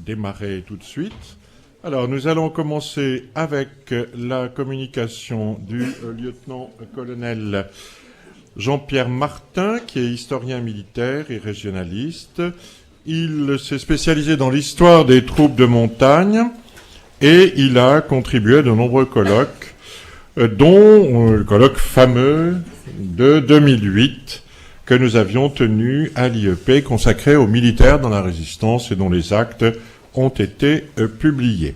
Démarrer tout de suite. Alors, nous allons commencer avec la communication du lieutenant-colonel Jean-Pierre Martin, qui est historien militaire et régionaliste. Il s'est spécialisé dans l'histoire des troupes de montagne et il a contribué à de nombreux colloques, dont le colloque fameux de 2008, que nous avions tenu à l'IEP, consacré aux militaires dans la résistance et dont les actes ont été publiés.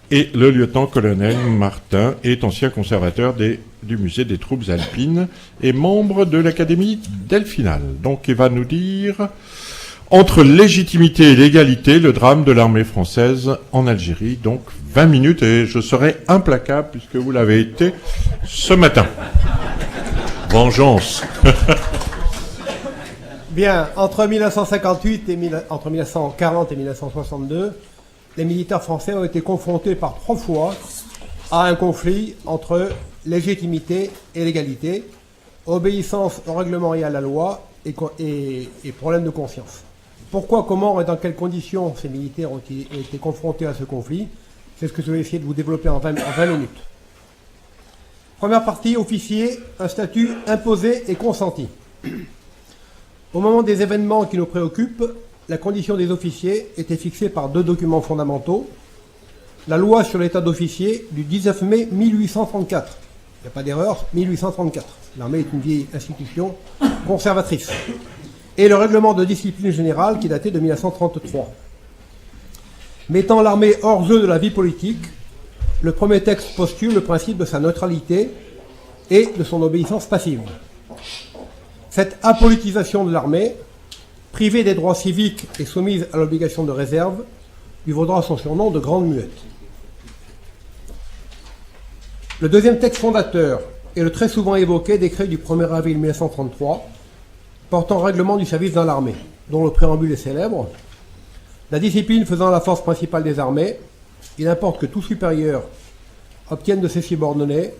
Et le lieutenant-colonel Martin est ancien conservateur du musée des troupes alpines et membre de l'Académie Delphinale. Donc il va nous dire, entre légitimité et légalité, le drame de l'armée française en Algérie. Donc 20 minutes et je serai implacable puisque vous l'avez été ce matin. Vengeance. Bien, entre 1940 et 1962, les militaires français ont été confrontés par 3 fois à un conflit entre légitimité et légalité, obéissance au règlement et à la loi et problème de conscience. Pourquoi, comment et dans quelles conditions ces militaires ont été confrontés à ce conflit? C'est ce que je vais essayer de vous développer en 20 minutes. Première partie, officier, un statut imposé et consenti. Au moment des événements qui nous préoccupent, la condition des officiers était fixée par 2 documents fondamentaux. La loi sur l'état d'officier du 19 mai 1834. Il n'y a pas d'erreur, 1834. L'armée est une vieille institution conservatrice. Et le règlement de discipline générale qui datait de 1933. Mettant l'armée hors jeu de la vie politique, le premier texte postule le principe de sa neutralité et de son obéissance passive. Cette apolitisation de l'armée, privée des droits civiques et soumise à l'obligation de réserve, lui vaudra son surnom de Grande Muette. Le deuxième texte fondateur est le très souvent évoqué décret du 1er avril 1933, portant règlement du service dans l'armée, dont le préambule est célèbre. La discipline faisant la force principale des armées, il importe que tout supérieur obtienne de ses subordonnés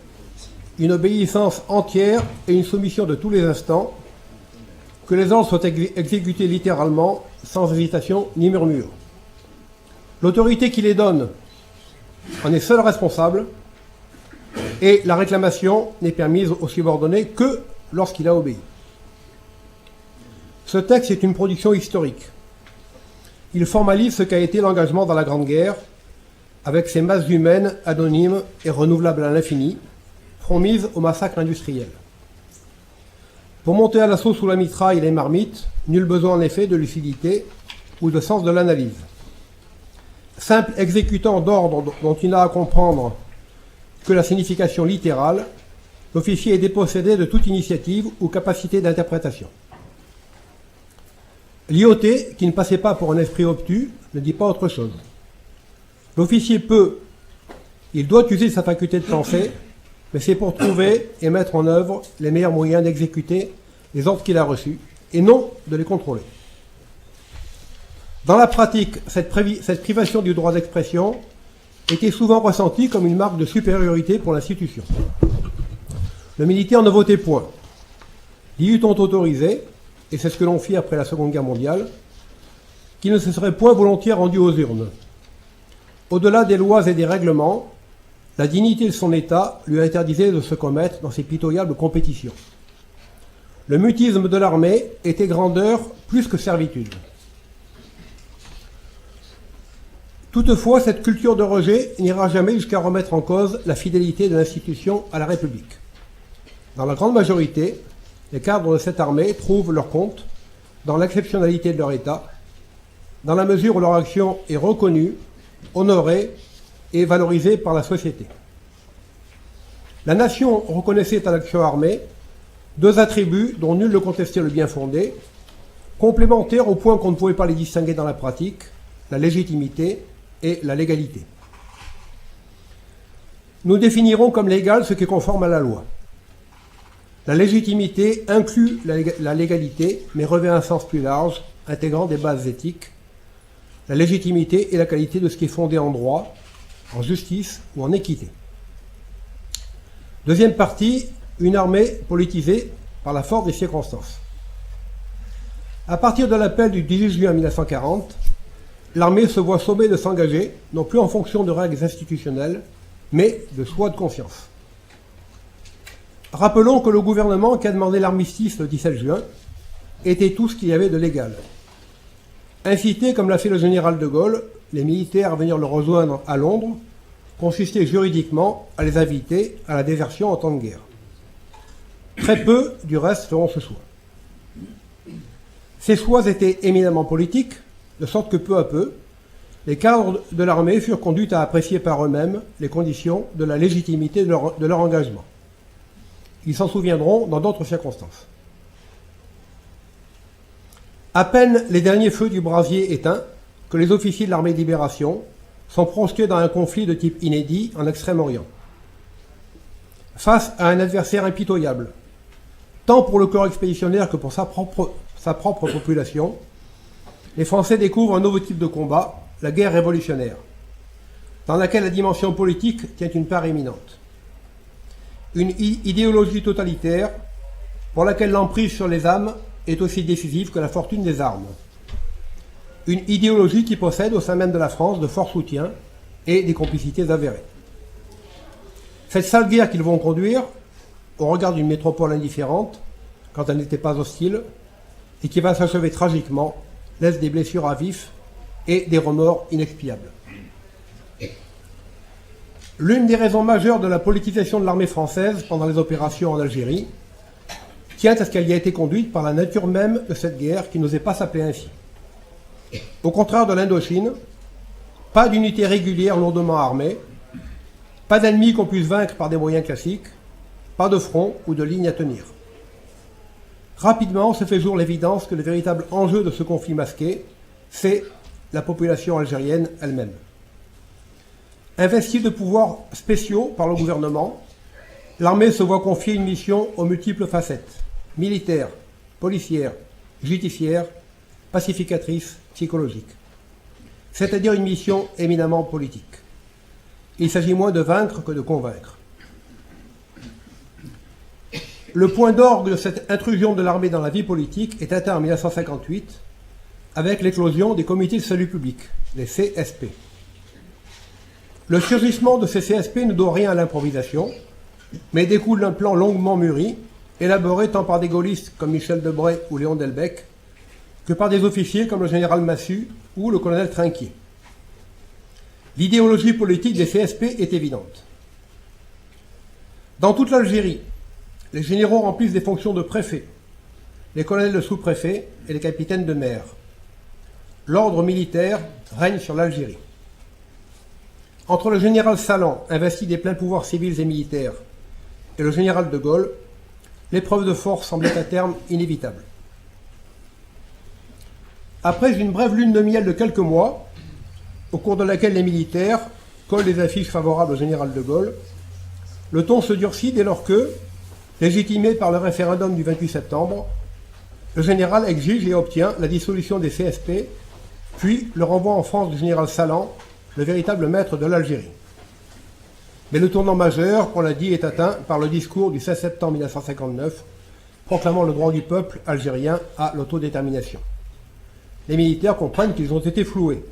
une obéissance entière et une soumission de tous les instants, que les ordres soient exécutés littéralement, sans hésitation ni murmure. L'autorité qui les donne en est seule responsable, et la réclamation n'est permise au subordonné que lorsqu'il a obéi. Ce texte est une production historique. Il formalise ce qu'a été l'engagement dans la Grande Guerre, avec ses masses humaines anonymes et renouvelables à l'infini, promise au massacre industriel. Pour monter à l'assaut sous la mitraille et les marmites, nul besoin en effet de lucidité ou de sens de l'analyse. Simple exécutant d'ordre dont il n'a à comprendre que la signification littérale, l'officier est dépossédé de toute initiative ou capacité d'interprétation. Lyautey, qui ne passait pas pour un esprit obtus, ne dit pas autre chose. L'officier il doit user sa faculté de penser, mais c'est pour trouver et mettre en œuvre les meilleurs moyens d'exécuter les ordres qu'il a reçus, et non de les contrôler. Dans la pratique, cette privation du droit d'expression était souvent ressentie comme une marque de supériorité pour l'institution. Le militaire ne votait point. Y eut-on autorisé, et c'est ce que l'on fit après la Seconde Guerre mondiale, qu'il ne se serait point volontiers rendu aux urnes. Au-delà des lois et des règlements, la dignité de son État lui interdisait de se commettre dans ces pitoyables compétitions. Le mutisme de l'armée était grandeur plus que servitude. Toutefois, cette culture de rejet n'ira jamais jusqu'à remettre en cause la fidélité de l'institution à la République. Dans la grande majorité, les cadres de cette armée trouvent leur compte dans l'exceptionnalité de leur État, dans la mesure où leur action est reconnue, honorée et valorisée par la société. La nation reconnaissait à l'action armée 2 attributs dont nul ne contestait le bien fondé, complémentaires au point qu'on ne pouvait pas les distinguer dans la pratique, la légitimité et la légalité. Nous définirons comme légal ce qui est conforme à la loi. La légitimité inclut la légalité, mais revêt un sens plus large, intégrant des bases éthiques. La légitimité est la qualité de ce qui est fondé en droit, en justice ou en équité. Deuxième partie, une armée politisée par la force des circonstances. À partir de l'appel du 18 juin 1940, l'armée se voit sommée de s'engager, non plus en fonction de règles institutionnelles, mais de choix de conscience. Rappelons que le gouvernement qui a demandé l'armistice le 17 juin était tout ce qu'il y avait de légal. Inciter, comme l'a fait le général de Gaulle, les militaires à venir le rejoindre à Londres consistait juridiquement à les inviter à la désertion en temps de guerre. Très peu, du reste, feront ce choix. Ces choix étaient éminemment politiques, de sorte que peu à peu, les cadres de l'armée furent conduits à apprécier par eux-mêmes les conditions de la légitimité de leur engagement. Ils s'en souviendront dans d'autres circonstances. À peine les derniers feux du brasier éteints que les officiers de l'armée de libération sont projetés dans un conflit de type inédit en Extrême-Orient. Face à un adversaire impitoyable, tant pour le corps expéditionnaire que pour sa propre population, les Français découvrent un nouveau type de combat, la guerre révolutionnaire, dans laquelle la dimension politique tient une part éminente. Une idéologie totalitaire pour laquelle l'emprise sur les âmes est aussi décisive que la fortune des armes. Une idéologie qui possède au sein même de la France de forts soutiens et des complicités avérées. Cette sale guerre qu'ils vont conduire, au regard d'une métropole indifférente, quand elle n'était pas hostile, et qui va s'achever tragiquement, laisse des blessures à vif et des remords inexpiables. L'une des raisons majeures de la politisation de l'armée française pendant les opérations en Algérie tient à ce qu'elle y a été conduite par la nature même de cette guerre qui n'osait pas s'appeler ainsi. Au contraire de l'Indochine, pas d'unité régulière lourdement armée, pas d'ennemis qu'on puisse vaincre par des moyens classiques, pas de front ou de ligne à tenir. Rapidement se fait jour l'évidence que le véritable enjeu de ce conflit masqué, c'est la population algérienne elle-même. Investie de pouvoirs spéciaux par le gouvernement, l'armée se voit confier une mission aux multiples facettes, militaire, policière, judiciaire, pacificatrice, psychologique. C'est-à-dire une mission éminemment politique. Il s'agit moins de vaincre que de convaincre. Le point d'orgue de cette intrusion de l'armée dans la vie politique est atteint en 1958 avec l'éclosion des comités de salut public, les CSP. Le surgissement de ces CSP ne doit rien à l'improvisation, mais découle d'un plan longuement mûri, élaboré tant par des gaullistes comme Michel Debré ou Léon Delbecq, que par des officiers comme le général Massu ou le colonel Trinquier. L'idéologie politique des CSP est évidente. Dans toute l'Algérie, les généraux remplissent des fonctions de préfet, les colonels de sous-préfet et les capitaines de mer. L'ordre militaire règne sur l'Algérie. Entre le général Salan, investi des pleins pouvoirs civils et militaires, et le général de Gaulle, l'épreuve de force semblait à terme inévitable. Après une brève lune de miel de quelques mois, au cours de laquelle les militaires collent des affiches favorables au général de Gaulle, le ton se durcit dès lors que, légitimé par le référendum du 28 septembre, le général exige et obtient la dissolution des CSP, puis le renvoi en France du général Salan, le véritable maître de l'Algérie. Mais le tournant majeur, on l'a dit, est atteint par le discours du 16 septembre 1959, proclamant le droit du peuple algérien à l'autodétermination. Les militaires comprennent qu'ils ont été floués.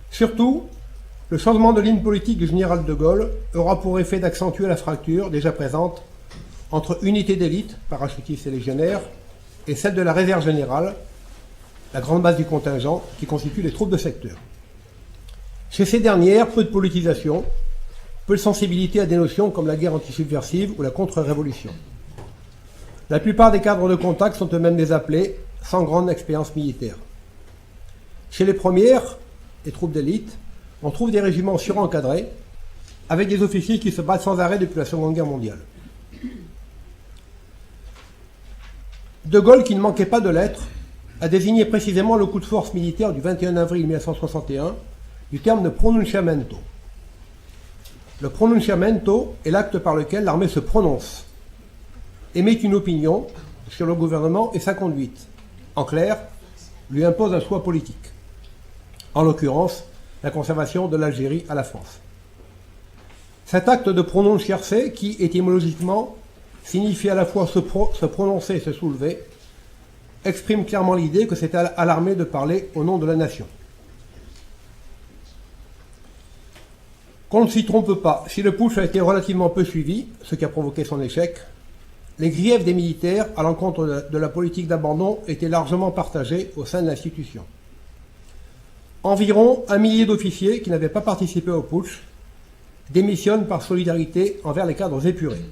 Surtout, le changement de ligne politique du général de Gaulle aura pour effet d'accentuer la fracture déjà présente entre unité d'élite, parachutistes et légionnaires, et celle de la réserve générale, la grande base du contingent qui constitue les troupes de secteur. Chez ces dernières, peu de politisation, peu de sensibilité à des notions comme la guerre antisubversive ou la contre-révolution. La plupart des cadres de contact sont eux-mêmes des appelés, sans grande expérience militaire. Chez les premières, les troupes d'élite, on trouve des régiments surencadrés, avec des officiers qui se battent sans arrêt depuis la Seconde Guerre mondiale. De Gaulle, qui ne manquait pas de lettres, a désigné précisément le coup de force militaire du 21 avril 1961 du terme de pronunciamento. Le pronunciamento est l'acte par lequel l'armée se prononce, émet une opinion sur le gouvernement et sa conduite. En clair, lui impose un choix politique. En l'occurrence, la conservation de l'Algérie à la France. Cet acte de prononciarse, qui étymologiquement signifie à la fois se prononcer et se soulever, exprime clairement l'idée que c'est à l'armée de parler au nom de la nation. Qu'on ne s'y trompe pas, si le putsch a été relativement peu suivi, ce qui a provoqué son échec, les griefs des militaires à l'encontre de la politique d'abandon étaient largement partagés au sein de l'institution. Environ 1 millier d'officiers qui n'avaient pas participé au putsch démissionnent par solidarité envers les cadres épurés.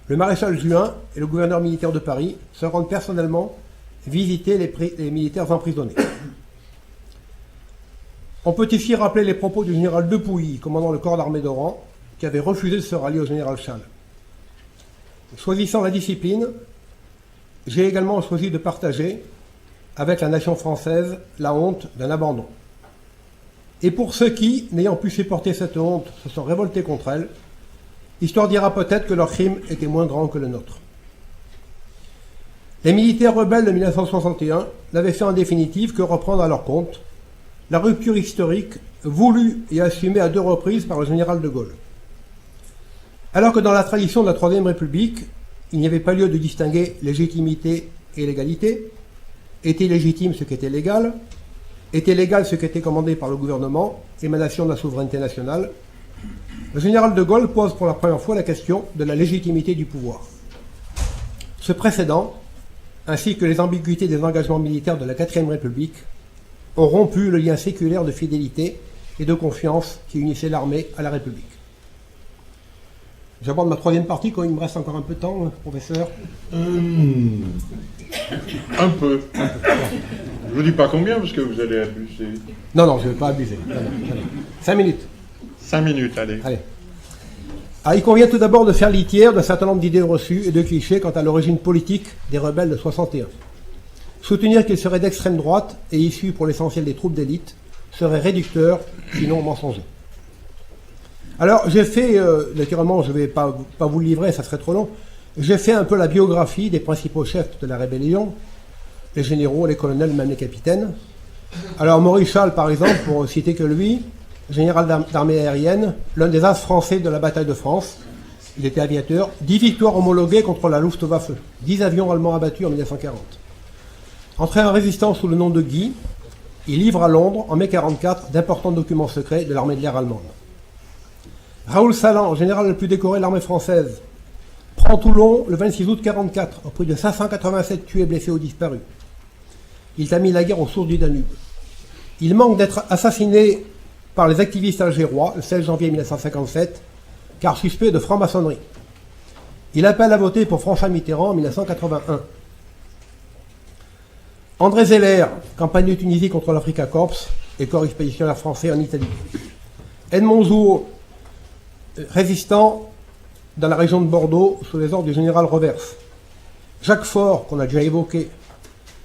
Le maréchal Juin et le gouverneur militaire de Paris se rendent personnellement visiter les militaires emprisonnés. On peut ici rappeler les propos du général Depuy, commandant le corps d'armée d'Oran, qui avait refusé de se rallier au général Chasles. Choisissant la discipline, j'ai également choisi de partager avec la nation française la honte d'un abandon. Et pour ceux qui, n'ayant pu supporter cette honte, se sont révoltés contre elle, l'histoire dira peut-être que leur crime était moins grand que le nôtre. Les militaires rebelles de 1961 n'avaient fait en définitive que reprendre à leur compte la rupture historique voulue et assumée à 2 reprises par le général de Gaulle. Alors que dans la tradition de la Troisième République, il n'y avait pas lieu de distinguer légitimité et légalité, était légitime ce qui était légal, était légal ce qui était commandé par le gouvernement, émanation de la souveraineté nationale, le général de Gaulle pose pour la première fois la question de la légitimité du pouvoir. Ce précédent, ainsi que les ambiguïtés des engagements militaires de la Quatrième République, ont rompu le lien séculaire de fidélité et de confiance qui unissait l'armée à la République. J'aborde ma 3e partie quand il me reste encore un peu de temps, professeur. Un peu. Je vous dis pas combien parce que vous allez abuser. Non, je ne vais pas abuser. Non. 5 minutes. 5 minutes, allez. Il convient tout d'abord de faire litière d'un certain nombre d'idées reçues et de clichés quant à l'origine politique des rebelles de 61. Soutenir qu'ils seraient d'extrême droite et issus pour l'essentiel des troupes d'élite serait réducteur, sinon mensonger. Alors, j'ai fait, naturellement, je ne vais pas vous le livrer, ça serait trop long, j'ai fait un peu la biographie des principaux chefs de la rébellion, les généraux, les colonels, même les capitaines. Alors, Maurice Chasles, par exemple, pour citer que lui, général d'armée aérienne, l'un des as français de la bataille de France, il était aviateur, 10 victoires homologuées contre la Luftwaffe, 10 avions allemands abattus en 1940. Entré en résistance sous le nom de Guy, il livre à Londres, en mai 1944, d'importants documents secrets de l'armée de l'air allemande. Raoul Salan, général le plus décoré de l'armée française, prend Toulon le 26 août 1944, au prix de 587 tués, blessés ou disparus. Il a mis la guerre aux sources du Danube. Il manque d'être assassiné par les activistes algérois le 16 janvier 1957, car suspect de franc-maçonnerie. Il appelle à voter pour François Mitterrand en 1981. André Zeller, campagne de Tunisie contre l'Africa Corps et corps expéditionnaire français en Italie. Edmond Zou, résistant dans la région de Bordeaux sous les ordres du général Revers. Jacques Faure, qu'on a déjà évoqué,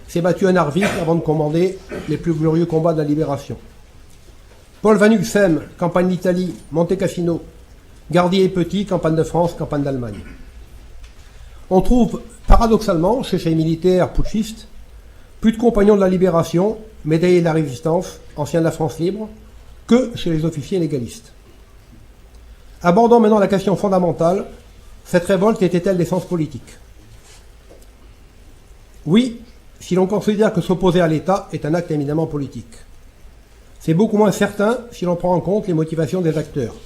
s'est battu à Narvik avant de commander les plus glorieux combats de la libération. Paul Van Uxem, campagne d'Italie, Monte Cassino. Gardier et Petit, campagne de France, campagne d'Allemagne. On trouve paradoxalement chez ces militaires putschistes plus de compagnons de la libération, médaillés de la résistance, anciens de la France libre, que chez les officiers légalistes. Abordons maintenant la question fondamentale, cette révolte était-elle d'essence politique? Oui, si l'on considère que s'opposer à l'État est un acte éminemment politique. C'est beaucoup moins certain si l'on prend en compte les motivations des acteurs.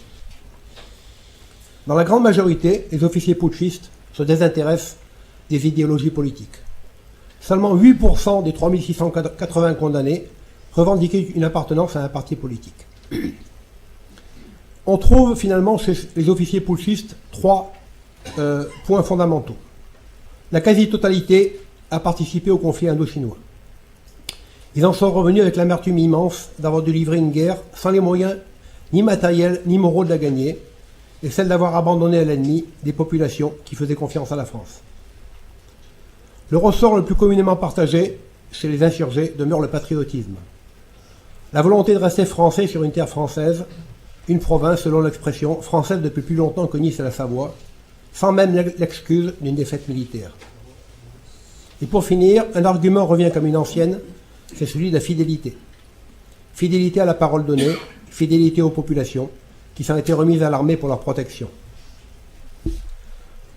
Dans la grande majorité, les officiers putschistes se désintéressent des idéologies politiques. Seulement 8% des 3680 condamnés revendiquaient une appartenance à un parti politique. On trouve finalement chez les officiers putschistes 3 points fondamentaux. La quasi-totalité a participé au conflit indo-chinois. Ils en sont revenus avec l'amertume immense d'avoir dû livrer une guerre sans les moyens ni matériels ni moraux de la gagner, et celle d'avoir abandonné à l'ennemi des populations qui faisaient confiance à la France. Le ressort le plus communément partagé chez les insurgés demeure le patriotisme. La volonté de rester français sur une terre française, une province selon l'expression française depuis plus longtemps que Nice et la Savoie, sans même l'excuse d'une défaite militaire. Et pour finir, un argument revient comme une ancienne, c'est celui de la fidélité. Fidélité à la parole donnée, fidélité aux populations, qui s'en étaient remises à l'armée pour leur protection.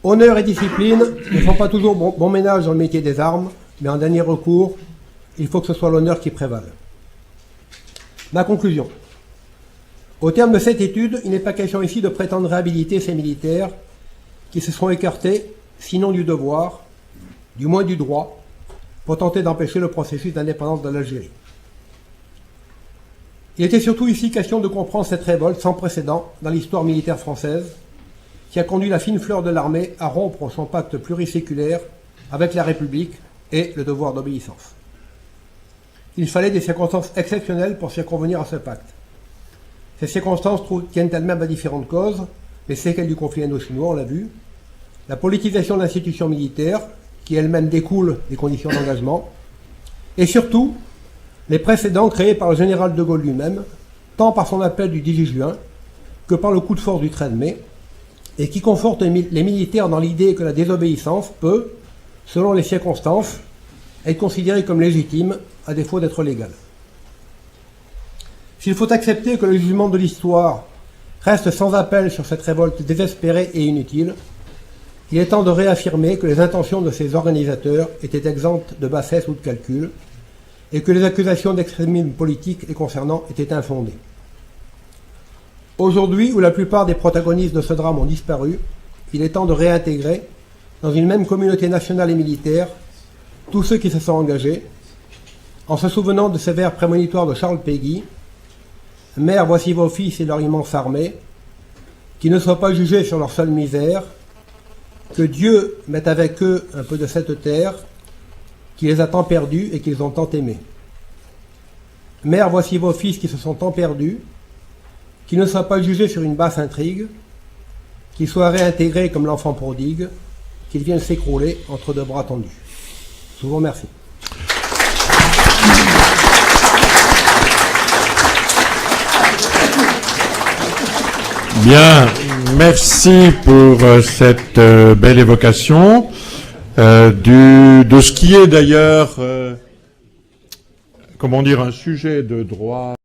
Honneur et discipline ne font pas toujours bon ménage dans le métier des armes, mais en dernier recours, il faut que ce soit l'honneur qui prévale. Ma conclusion. Au terme de cette étude, il n'est pas question ici de prétendre réhabiliter ces militaires qui se sont écartés, sinon du devoir, du moins du droit, pour tenter d'empêcher le processus d'indépendance de l'Algérie. Il était surtout ici question de comprendre cette révolte sans précédent dans l'histoire militaire française, qui a conduit la fine fleur de l'armée à rompre son pacte pluriséculaire avec la République et le devoir d'obéissance. Il fallait des circonstances exceptionnelles pour circonvenir à ce pacte. Ces circonstances tiennent elles-mêmes à différentes causes, les séquelles du conflit indo-chinois, on l'a vu, la politisation de l'institution militaire, qui elle-même découle des conditions d'engagement, et surtout, les précédents créés par le général de Gaulle lui-même, tant par son appel du 18 juin que par le coup de force du 13 mai, et qui confortent les militaires dans l'idée que la désobéissance peut, selon les circonstances, être considérée comme légitime, à défaut d'être légale. S'il faut accepter que le jugement de l'histoire reste sans appel sur cette révolte désespérée et inutile, il est temps de réaffirmer que les intentions de ces organisateurs étaient exemptes de bassesse ou de calcul, et que les accusations d'extrémisme politique les concernant étaient infondées. Aujourd'hui, où la plupart des protagonistes de ce drame ont disparu, il est temps de réintégrer, dans une même communauté nationale et militaire, tous ceux qui se sont engagés, en se souvenant de ces vers prémonitoires de Charles Péguy: « Mères, voici vos fils et leur immense armée, qui ne soient pas jugés sur leur seule misère, que Dieu mette avec eux un peu de cette terre, qui les a tant perdus et qu'ils ont tant aimés. Mères, voici vos fils qui se sont tant perdus, qui ne soient pas jugés sur une basse intrigue, qu'ils soient réintégrés comme l'enfant prodigue, qu'ils viennent s'écrouler entre deux bras tendus. » Je vous remercie. Bien, merci pour cette belle évocation de ce qui est d'ailleurs, comment dire, un sujet de droit.